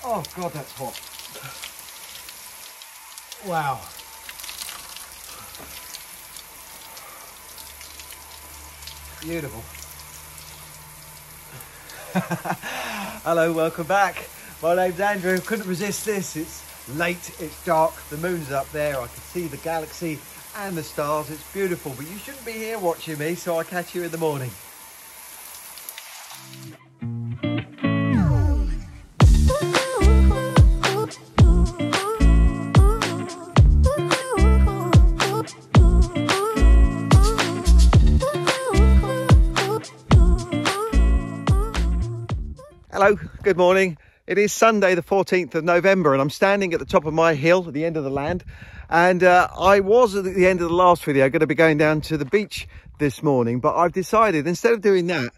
Oh God, that's hot. Wow. Beautiful. Hello, welcome back. My name's Andrew. Couldn't resist this. It's late, it's dark, the moon's up there. I can see the galaxy and the stars. It's beautiful, but you shouldn't be here watching me, so I'll catch you in the morning. Hello, good morning. It is Sunday the 14th of November and I'm standing at the top of my hill at the end of the land, and I was at the end of the last video going to be going down to the beach this morning, but I've decided instead of doing that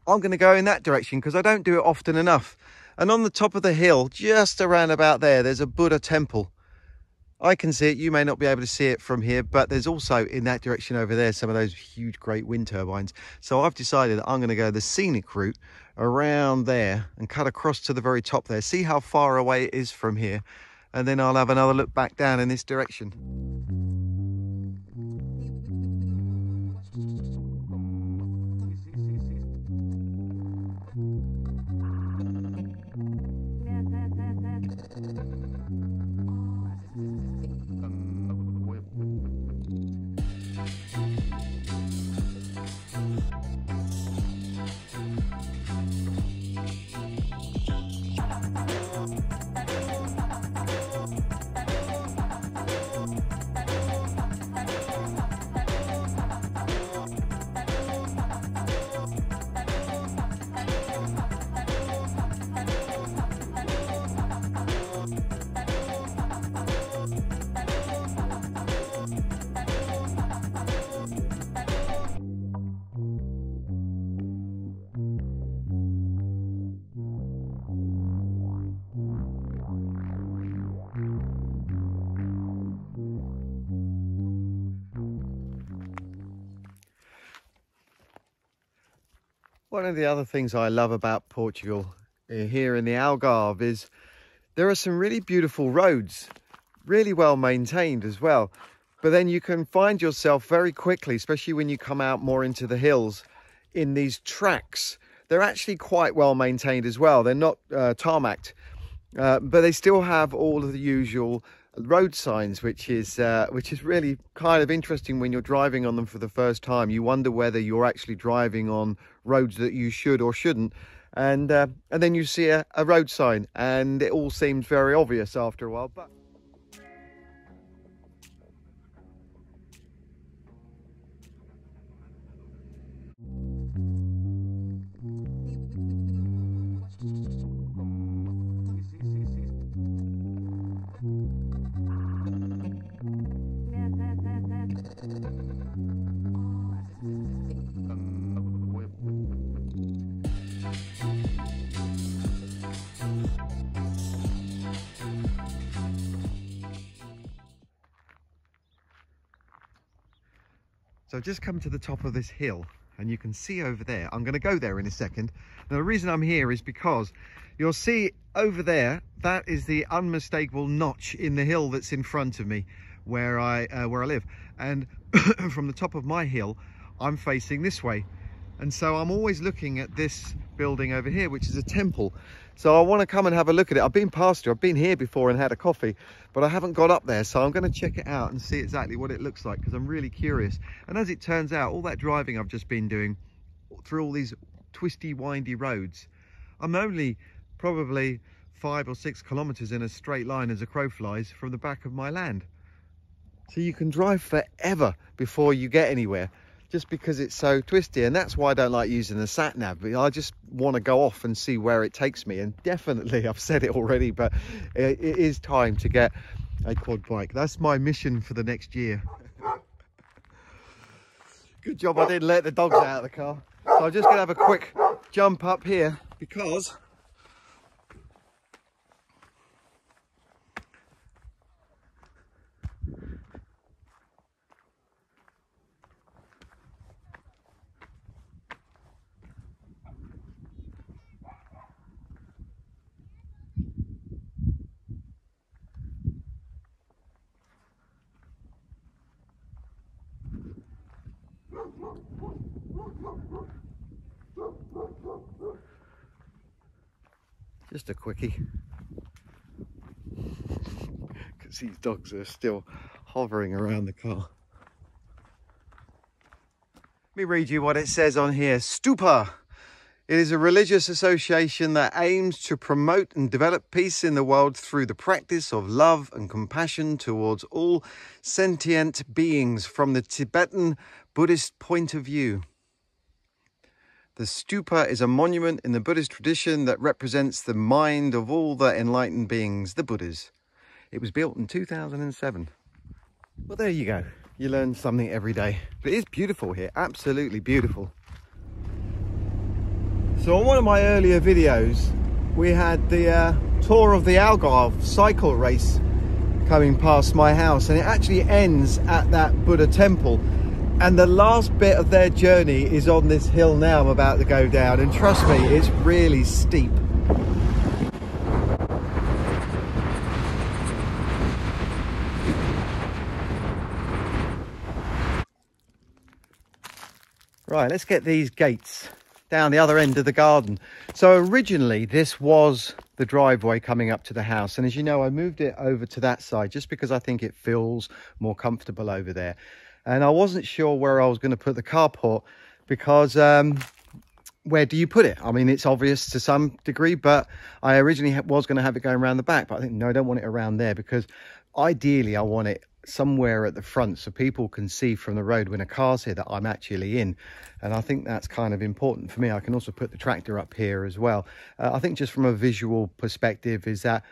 I'm going to go in that direction because I don't do it often enough. And on the top of the hill, just around about there, there's a Buddha temple. I can see it, you may not be able to see it from here, but there's also in that direction over there some of those huge great wind turbines. So I've decided that I'm going to go the scenic route around there and cut across to the very top there, see how far away it is from here, and then I'll have another look back down in this direction. One of the other things I love about Portugal here in the Algarve is there are some really beautiful roads, really well maintained as well. But then you can find yourself very quickly, especially when you come out more into the hills, in these tracks. They're actually quite well maintained as well. They're not tarmacked, but they still have all of the usual road signs, which is really kind of interesting when you're driving on them for the first time. You wonder whether you're actually driving on roads that you should or shouldn't, and then you see a road sign and it all seems very obvious after a while. But so I've just come to the top of this hill and you can see over there, I'm going to go there in a second. Now the reason I'm here is because you'll see over there, that is the unmistakable notch in the hill that's in front of me where I live. And from the top of my hill, I'm facing this way. And so I'm always looking at this building over here, which is a temple. So I want to come and have a look at it. I've been past it, I've been here before and had a coffee, but I haven't got up there. So I'm going to check it out and see exactly what it looks like because I'm really curious. And as it turns out, all that driving I've just been doing through all these twisty, windy roads, I'm only probably 5 or 6 kilometers in a straight line as a crow flies from the back of my land. So you can drive forever before you get anywhere, just because it's so twisty. And that's why I don't like using the sat nav. I just want to go off and see where it takes me. And definitely, I've said it already, but it is time to get a quad bike. That's my mission for the next year. Good job I didn't let the dogs out of the car. So I'm just going to have a quick jump up here because Just a quickie. Because these dogs are still hovering around the car. Let me read you what it says on here. Stupa. It is a religious association that aims to promote and develop peace in the world through the practice of love and compassion towards all sentient beings from the Tibetan Buddhist point of view. The stupa is a monument in the Buddhist tradition that represents the mind of all the enlightened beings, the Buddhas. It was built in 2007. Well, there you go. You learn something every day. But it is beautiful here, absolutely beautiful. So on one of my earlier videos, we had the tour of the Algarve cycle race coming past my house, and it actually ends at that Buddha temple. And the last bit of their journey is on this hill now I'm about to go down, and trust me, it's really steep. Right, let's get these gates down the other end of the garden. So originally this was the driveway coming up to the house, and as you know, I moved it over to that side just because I think it feels more comfortable over there. And I wasn't sure where I was going to put the carport because where do you put it? I mean, it's obvious to some degree, but I originally was going to have it going around the back, but I think no, I don't want it around there, because ideally I want it somewhere at the front so people can see from the road when a car's here that I'm actually in. And I think that's kind of important for me. I can also put the tractor up here as well. I think just from a visual perspective is that,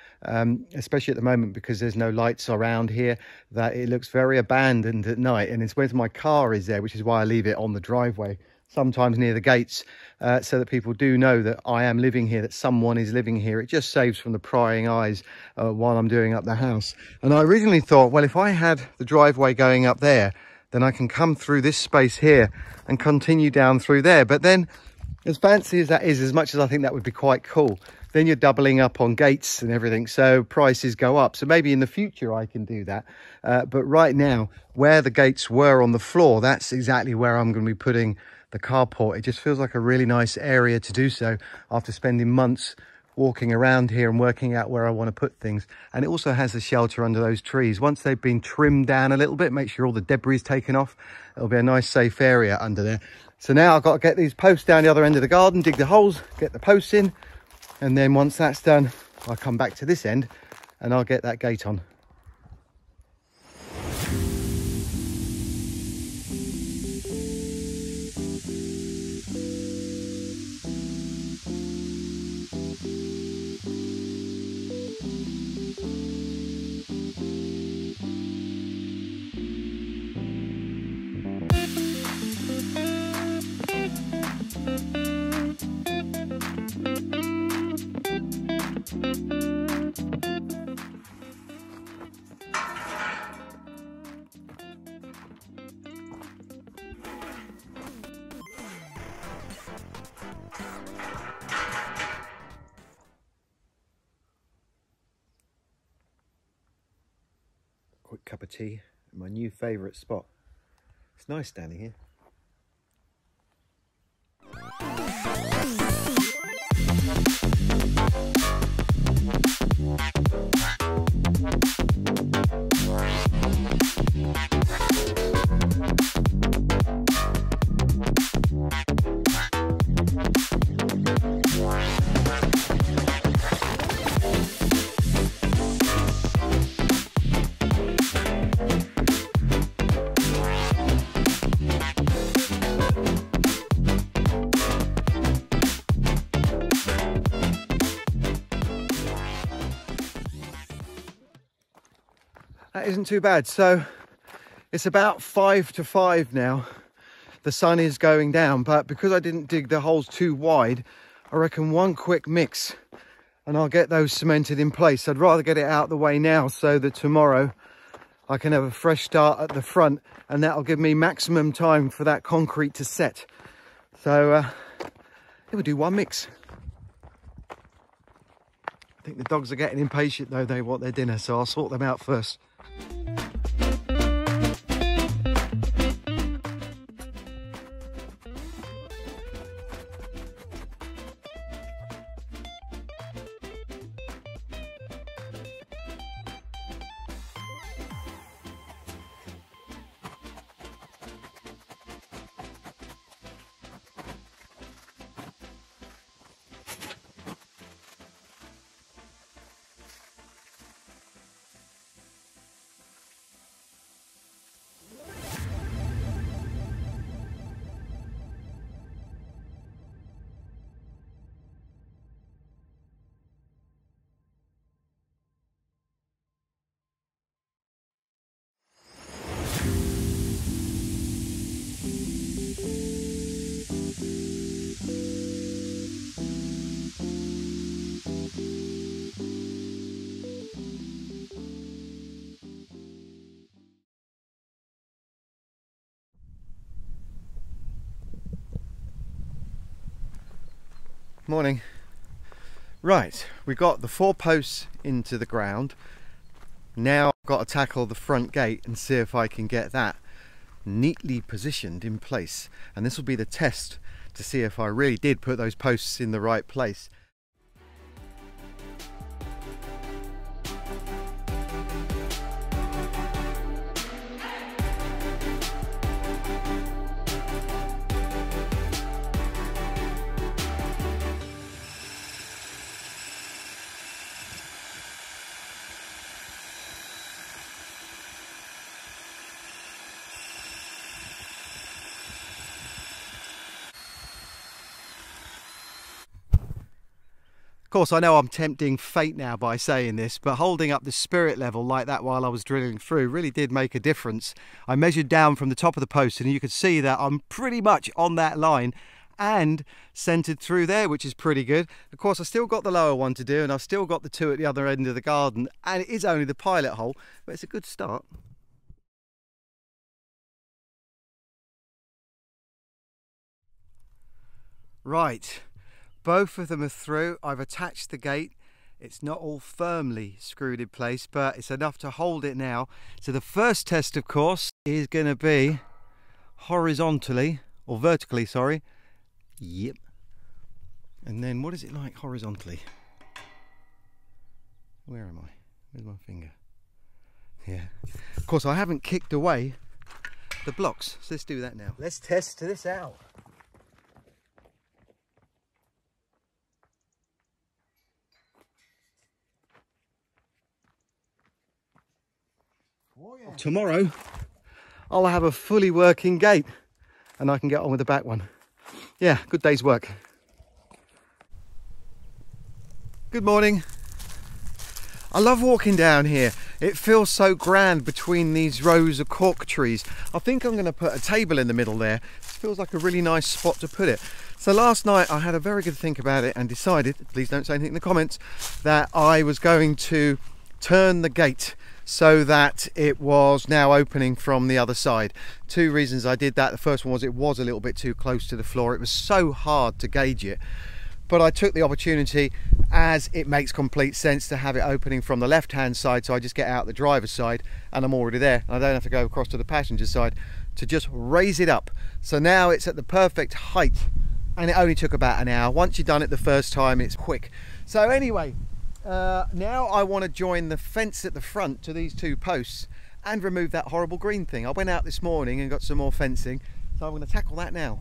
especially at the moment, because there's no lights around here, that it looks very abandoned at night. And it's where my car is there, which is why I leave it on the driveway, sometimes near the gates, so that people do know that I am living here, that someone is living here. It just saves from the prying eyes while I'm doing up the house. And I originally thought, well, if I had the driveway going up there, then I can come through this space here and continue down through there. But then, as fancy as that is, as much as I think that would be quite cool, then you're doubling up on gates and everything, so prices go up. So maybe in the future I can do that. But right now, where the gates were on the floor, that's exactly where I'm going to be putting the carport. It just feels like a really nice area to do so after spending months walking around here and working out where I want to put things. And it also has the shelter under those trees. Once they've been trimmed down a little bit, make sure all the debris is taken off, it'll be a nice safe area under there. So now I've got to get these posts down the other end of the garden, dig the holes, get the posts in, and then once that's done, I'll come back to this end and I'll get that gate on. Quick cup of tea at my new favourite spot. It's nice standing here. That isn't too bad. So it's about 5 to 5 now. The sun is going down, but because I didn't dig the holes too wide, I reckon one quick mix and I'll get those cemented in place. I'd rather get it out of the way now so that tomorrow I can have a fresh start at the front, and that'll give me maximum time for that concrete to set. So it would do one mix. I think the dogs are getting impatient though. They want their dinner, so I'll sort them out first. Morning. Right, we got the 4 posts into the ground. Now I've got to tackle the front gate and see if I can get that neatly positioned in place. And this will be the test to see if I really did put those posts in the right place. Of course, I know I'm tempting fate now by saying this, but holding up the spirit level like that while I was drilling through really did make a difference. I measured down from the top of the post and you could see that I'm pretty much on that line and centered through there, which is pretty good. Of course, I still got the lower one to do and I've still got the 2 at the other end of the garden, and it is only the pilot hole, but it's a good start. Right. Both of them are through. I've attached the gate. It's not all firmly screwed in place, but it's enough to hold it now. So the first test, of course, is going to be horizontally, or vertically, sorry. Yep. And then what is it like horizontally? Where am I? Where's my finger? Yeah. Of course, I haven't kicked away the blocks, so let's do that now. Let's test this out. Oh, yeah. Tomorrow I'll have a fully working gate and I can get on with the back one. Yeah, good day's work. Good morning. I love walking down here. It feels so grand between these rows of cork trees. I think I'm going to put a table in the middle there. It feels like a really nice spot to put it. So last night I had a very good think about it and decided, please don't say anything in the comments, that I was going to turn the gate so that it was now opening from the other side. 2 reasons I did that. The first one was it was a little bit too close to the floor. It was so hard to gauge it. But I took the opportunity, as it makes complete sense to have it opening from the left hand side, so I just get out the driver's side and I'm already there. I don't have to go across to the passenger side to just raise it up. So now it's at the perfect height and it only took about an hour. Once you've done it the first time, it's quick. So anyway, now I want to join the fence at the front to these 2 posts and remove that horrible green thing. I went out this morning and got some more fencing, so I'm going to tackle that now.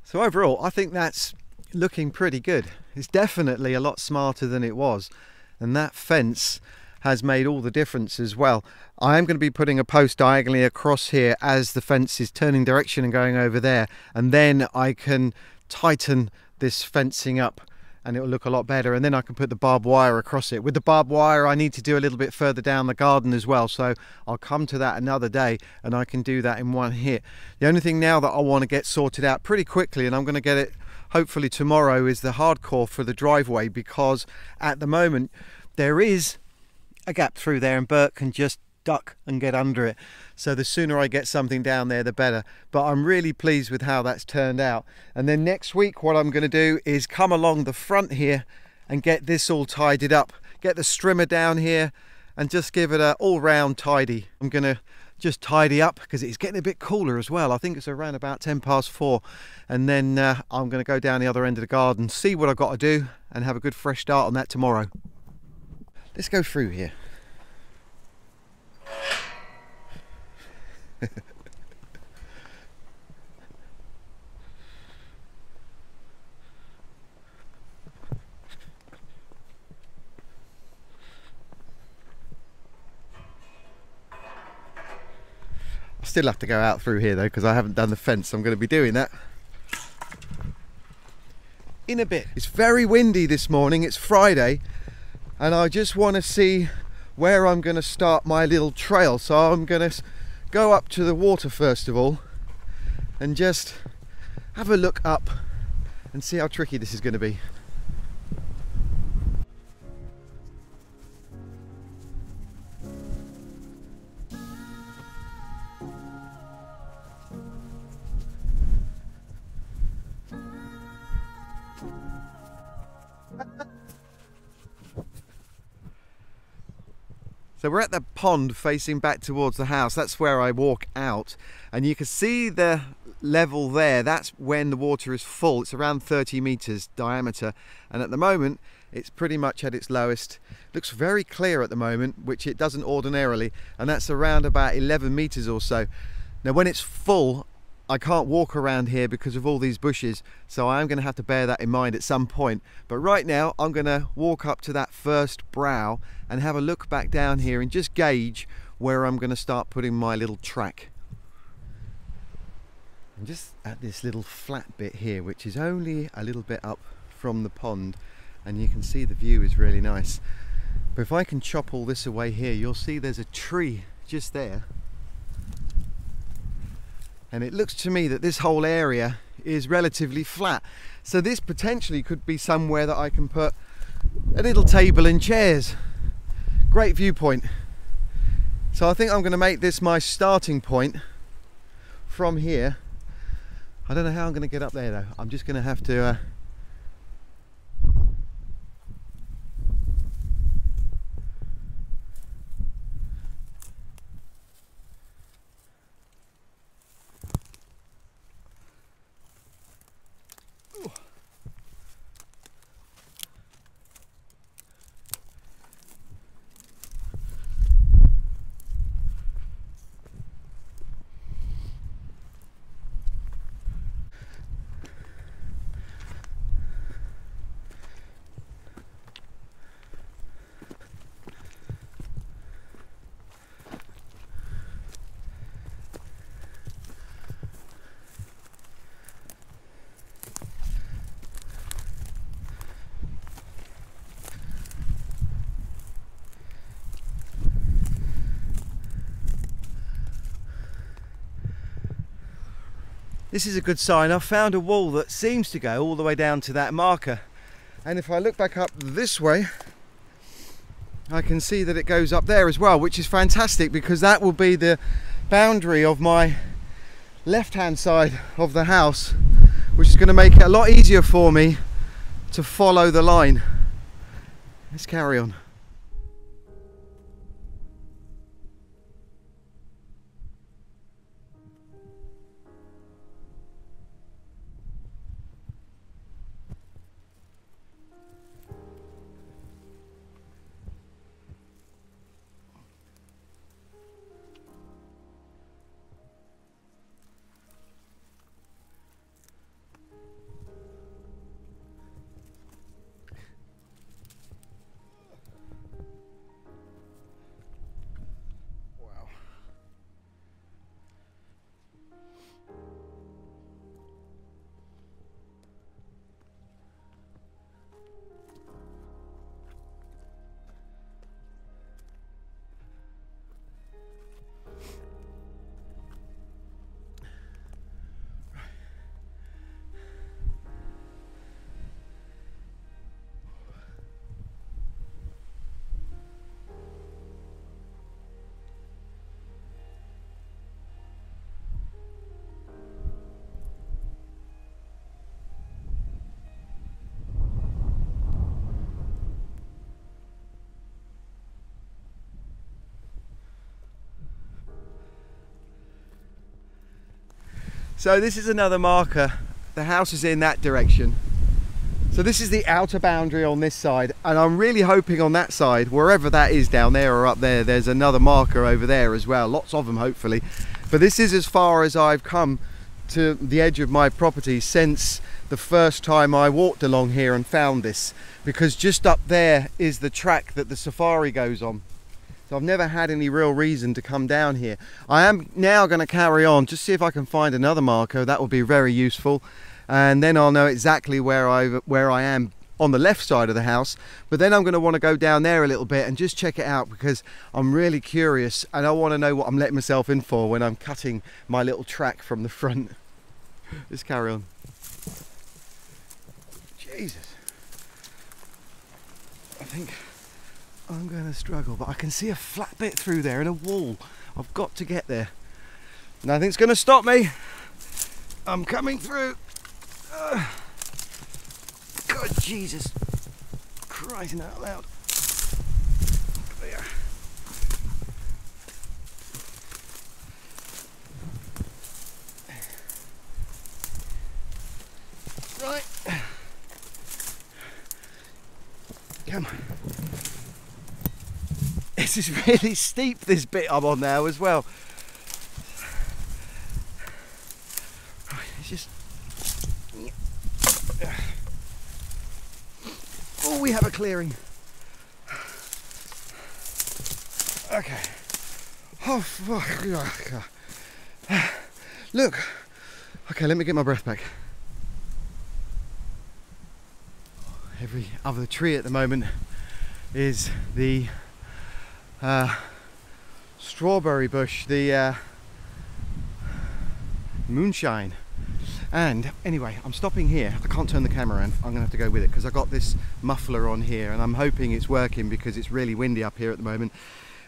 So overall, I think that's looking pretty good. It's definitely a lot smarter than it was. And that fence has made all the difference as well. I am going to be putting a post diagonally across here as the fence is turning direction and going over there. And then I can tighten this fencing up and it will look a lot better, and then I can put the barbed wire across it. With the barbed wire I need to do a little bit further down the garden as well, so I'll come to that another day and I can do that in one hit. The only thing now that I want to get sorted out pretty quickly, and I'm going to get it hopefully tomorrow, is the hardcore for the driveway, because at the moment there is a gap through there and Bert can just duck and get under it. So the sooner I get something down there the better. But I'm really pleased with how that's turned out. And then next week what I'm going to do is come along the front here and get this all tidied up, get the strimmer down here and just give it a all-round tidy. I'm going to just tidy up because it's getting a bit cooler as well. I think it's around about 4:10, and then I'm going to go down the other end of the garden, see what I've got to do and have a good fresh start on that tomorrow. Let's go through here. still have to go out through here though, because I haven't done the fence. I'm going to be doing that in a bit. It's very windy this morning. It's Friday, and I just want to see where I'm going to start my little trail. So I'm going to go up to the water first of all and just have a look up and see how tricky this is going to be. So we're at the pond facing back towards the house. That's where I walk out, and you can see the level there. That's when the water is full. It's around 30 meters diameter, and at the moment it's pretty much at its lowest. Looks very clear at the moment, which it doesn't ordinarily, and that's around about 11 meters or so. Now when it's full, I can't walk around here because of all these bushes, so I am going to have to bear that in mind at some point. But right now I'm going to walk up to that first brow and have a look back down here and just gauge where I'm going to start putting my little track. I'm just at this little flat bit here, which is only a little bit up from the pond, and you can see the view is really nice. But if I can chop all this away here, you'll see there's a tree just there. And it looks to me that this whole area is relatively flat. So this potentially could be somewhere that I can put a little table and chairs. Great viewpoint. So I think I'm going to make this my starting point from here. I don't know how I'm going to get up there though. I'm just going to have to This is a good sign. I've found a wall that seems to go all the way down to that marker, and if I look back up this way I can see that it goes up there as well, which is fantastic because that will be the boundary of my left hand side of the house, which is going to make it a lot easier for me to follow the line. Let's carry on. So this is another marker. The house is in that direction. So this is the outer boundary on this side, and I'm really hoping on that side, wherever that is down there or up there, there's another marker over there as well. Lots of them hopefully. But this is as far as I've come to the edge of my property since the first time I walked along here and found this, because just up there is the track that the safari goes on. So I've never had any real reason to come down here. I am now going to carry on, just see if I can find another marker. That would be very useful. And then I'll know exactly where I am on the left side of the house. But then I'm going to want to go down there a little bit and just check it out, because I'm really curious and I want to know what I'm letting myself in for when I'm cutting my little track from the front. Let's carry on. Jesus. I think I'm going to struggle, but I can see a flat bit through there and a wall. I've got to get there. Nothing's going to stop me. I'm coming through. God, Jesus Christ, out loud. There. Right. Come on. This is really steep, this bit I'm on now as well. Right, it's just... Oh, we have a clearing. Okay. Oh, fuck. Look. Okay, let me get my breath back. Every other tree at the moment is the strawberry bush, the moonshine. And anyway, I'm stopping here. I can't turn the camera on. I'm gonna have to go with it because I got this muffler on here and I'm hoping it's working because it's really windy up here at the moment.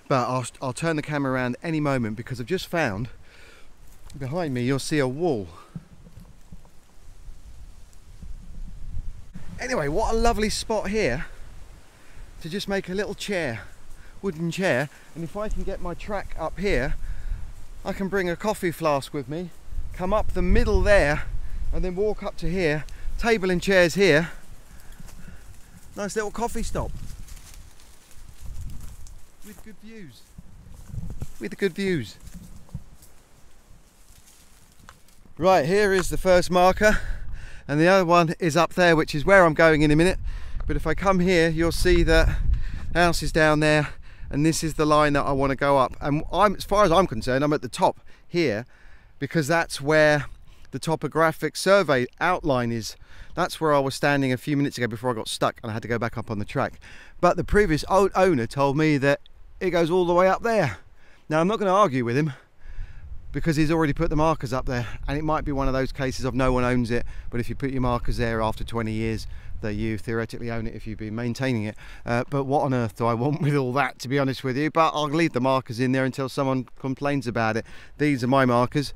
But I'll turn the camera around any moment because I've just found behind me, you'll see a wall. Anyway, what a lovely spot here to just make a little chair, wooden chair. And if I can get my track up here, I can bring a coffee flask with me, come up the middle there and then walk up to here, table and chairs here. Nice little coffee stop with good views. With good views. Right, here is the first marker and the other one is up there, which is where I'm going in a minute. But if I come here, you'll see that the house is down there and this is the line that I want to go up. And as far as I'm concerned, I'm at the top here because that's where the topographic survey outline is. That's where I was standing a few minutes ago before I got stuck and I had to go back up on the track. But the previous owner told me that it goes all the way up there. Now I'm not going to argue with him because he's already put the markers up there, and it might be one of those cases of no one owns it, but if you put your markers there after 20 years, that you theoretically own it if you've been maintaining it. But what on earth do I want with all that, to be honest with you? But I'll leave the markers in there until someone complains about it. These are my markers,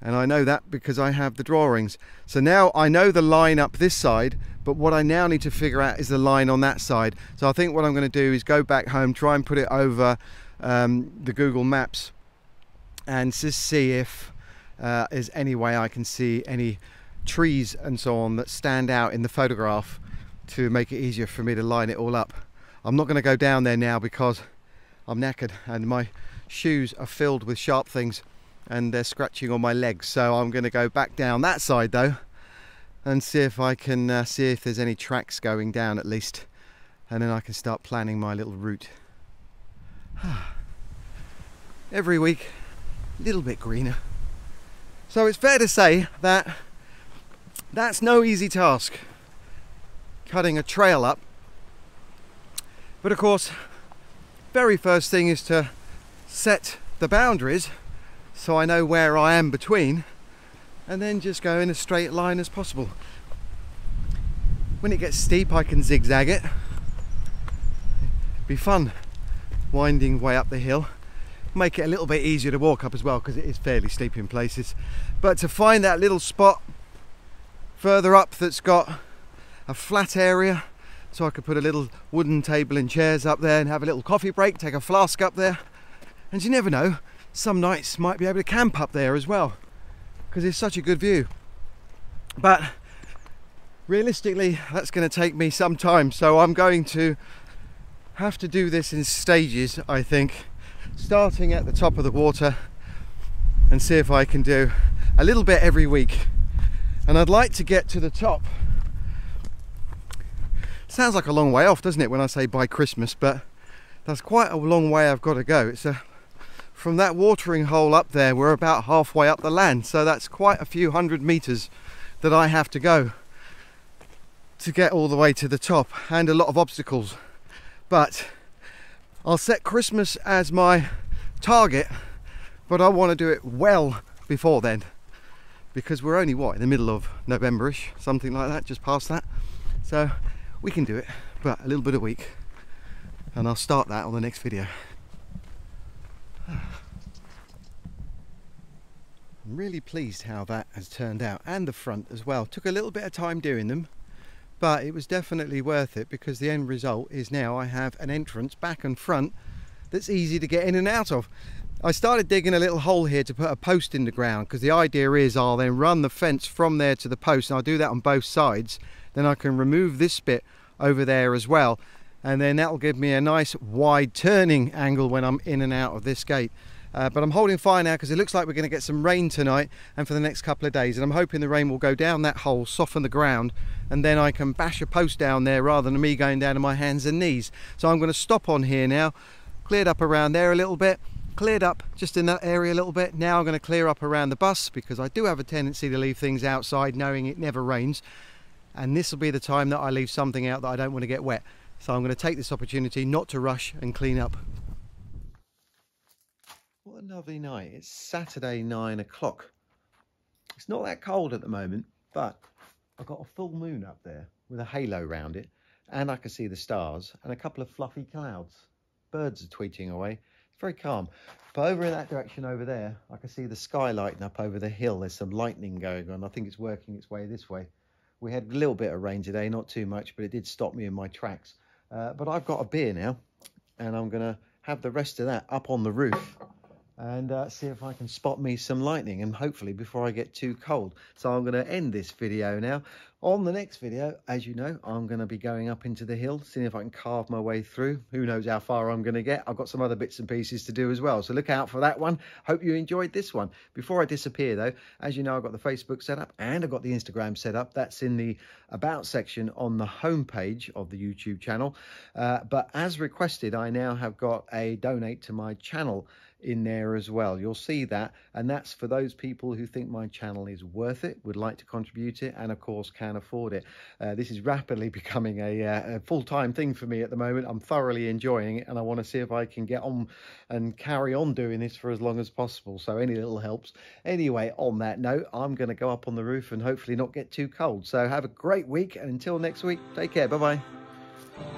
and I know that because I have the drawings. So now I know the line up this side, but what I now need to figure out is the line on that side. So I think what I'm going to do is go back home, try and put it over the Google Maps and just see if there's any way I can see any trees and so on that stand out in the photograph to make it easier for me to line it all up. I'm not going to go down there now because I'm knackered and my shoes are filled with sharp things and they're scratching on my legs. So I'm going to go back down that side though and see if I can see if there's any tracks going down at least, and then I can start planning my little route. Every week a little bit greener. So it's fair to say that that's no easy task, cutting a trail up. But of course, very first thing is to set the boundaries so I know where I am between, and then just go in a straight line as possible. When it gets steep, I can zigzag it. Be fun winding way up the hill. Make it a little bit easier to walk up as well because it is fairly steep in places. But to find that little spot further up that's got a flat area, so I could put a little wooden table and chairs up there and have a little coffee break, take a flask up there, and you never know, some nights might be able to camp up there as well because it's such a good view. But realistically that's going to take me some time, so I'm going to have to do this in stages, I think, starting at the top of the water and see if I can do a little bit every week. And I'd like to get to the top. Sounds like a long way off, doesn't it, when I say by Christmas, but That's quite a long way I've got to go. It's from that watering hole up there, we're about halfway up the land, so that's quite a few hundred meters that I have to go to get all the way to the top, and a lot of obstacles. But I'll set Christmas as my target, but I want to do it well before then, because we're only in the middle of November-ish, something like that, just past that, so we can do it, but a little bit a week, and I'll start that on the next video. I'm really pleased how that has turned out, and the front as well. Took a little bit of time doing them, but it was definitely worth it, because the end result is now I have an entrance back and front that's easy to get in and out of. I started digging a little hole here to put a post in the ground, because the idea is I'll then run the fence from there to the post, and I'll do that on both sides. Then I can remove this bit over there as well, and then that'll give me a nice wide turning angle when I'm in and out of this gate. But I'm holding fire now, because it looks like we're going to get some rain tonight and for the next couple of days, and I'm hoping the rain will go down that hole, soften the ground, and then I can bash a post down there rather than me going down to my hands and knees. So I'm going to stop on here now. Cleared up around there a little bit, cleared up just in that area a little bit. Now I'm going to clear up around the bus, because I do have a tendency to leave things outside knowing it never rains, and this will be the time that I leave something out that I don't want to get wet. So I'm going to take this opportunity not to rush and clean up. What a lovely night. It's Saturday 9 o'clock. It's not that cold at the moment, but I've got a full moon up there with a halo around it, and I can see the stars and a couple of fluffy clouds. Birds are tweeting away. It's very calm. But over in that direction over there, I can see the sky lighting up over the hill. There's some lightning going on. I think it's working its way this way. We had a little bit of rain today, not too much, but it did stop me in my tracks. But I've got a beer now, and I'm going to have the rest of that up on the roof and see if I can spot me some lightning, and hopefully before I get too cold. So I'm going to end this video now. On the next video, as you know, I'm going to be going up into the hill, seeing if I can carve my way through. Who knows how far I'm going to get. I've got some other bits and pieces to do as well, so look out for that one. Hope you enjoyed this one. Before I disappear though, as you know, I've got the Facebook set up and I've got the Instagram set up. That's in the About section on the homepage of the YouTube channel. But as requested, I now have got a donate to my channel in there as well. You'll see that, and that's for those people who think my channel is worth it, would like to contribute it, and of course can afford it. This is rapidly becoming a full-time thing for me at the moment. I'm thoroughly enjoying it, and I want to see if I can get on and carry on doing this for as long as possible, so any little helps. Anyway, on that note, I'm going to go up on the roof and hopefully not get too cold. So have a great week, and until next week, take care. Bye bye.